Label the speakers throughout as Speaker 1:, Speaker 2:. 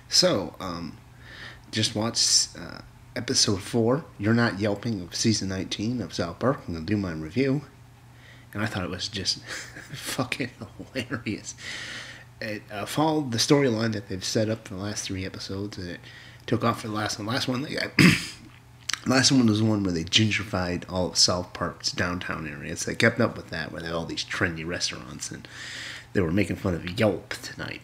Speaker 1: So, just watched episode 4, You're Not Yelping, of season 19 of South Park. I'm going to do my review. And I thought it was just fucking hilarious. It followed the storyline that they've set up for the last 3 episodes, and it took off for the last one. Last one was the one where they gentrified all of South Park's downtown areas. They kept up with that, where they had all these trendy restaurants, and they were making fun of Yelp tonight.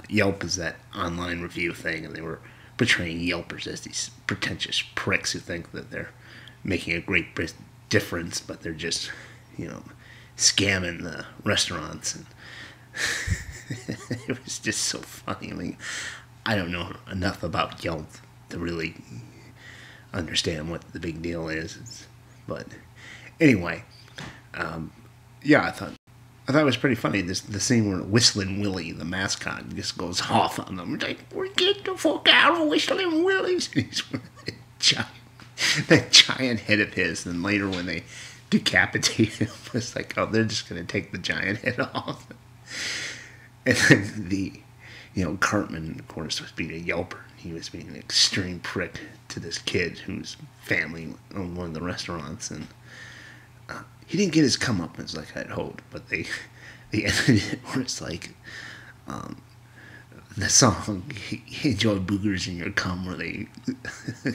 Speaker 1: Yelp is that online review thing, and they were portraying Yelpers as these pretentious pricks who think that they're making a great difference, but they're just, scamming the restaurants. And it was just so funny. I mean, I don't know enough about Yelp to really understand what the big deal is. But anyway, I thought it was pretty funny. The scene where Whistling Willie, the mascot, just goes off on them. Like, we're getting the fuck out of Whistling Willie's. And he's wearing that giant head of his. And later when they decapitate him, it's like, oh, they're just going to take the giant head off. And then Cartman, of course, was being a Yelper. He was being an extreme prick to this kid whose family owned one of the restaurants. And he didn't get his comeuppance like I'd hoped, but they ended it where it's like the song "Enjoy Boogars in Your Cum," where they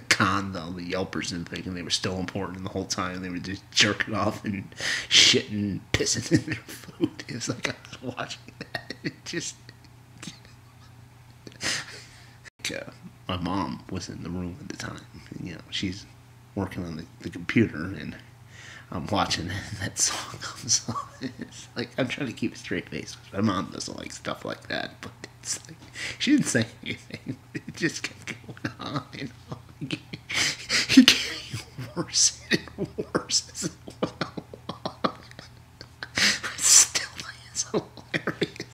Speaker 1: conned all the Yelpers into thinking they were still important the whole time. They were just jerking off and shitting and pissing in their food. It was like I was watching that. It just my mom was in the room at the time. She's working on the computer, and I'm watching that song comes on. It's like I'm trying to keep a straight face. My mom doesn't like stuff like that, but it's like she didn't say anything. It just kept going on and on. He getting worse and worse as it went along. Still, it's hilarious.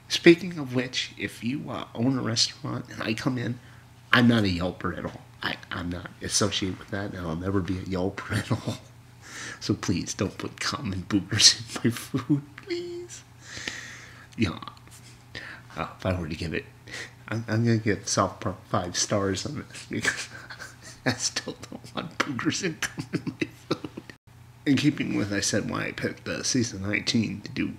Speaker 1: Speaking of which, if you own a restaurant and I come in, I'm not a Yelper at all. I'm not associated with that, and I'll never be a Yelper at all. So please don't put cum and boogers in my food, please. If I were to give it, I'm going to give South Park 5 stars on this, because I still don't want boogers and cum in my food. In keeping with, I said, why I picked season 19 to do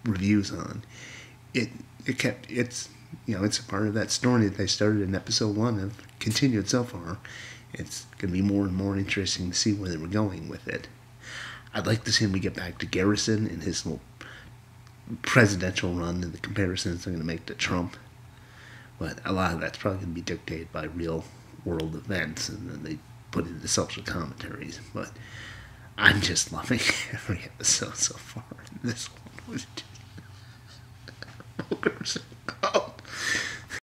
Speaker 1: reviews on, it's a part of that story that they started in episode 1 and continued so far. It's going to be more and more interesting to see where they were going with it. I'd like to see him get back to Garrison and his little presidential run and the comparisons they're going to make to Trump. But a lot of that's probably going to be dictated by real world events, and then they put into social commentaries. But I'm just loving every episode so far. This one was just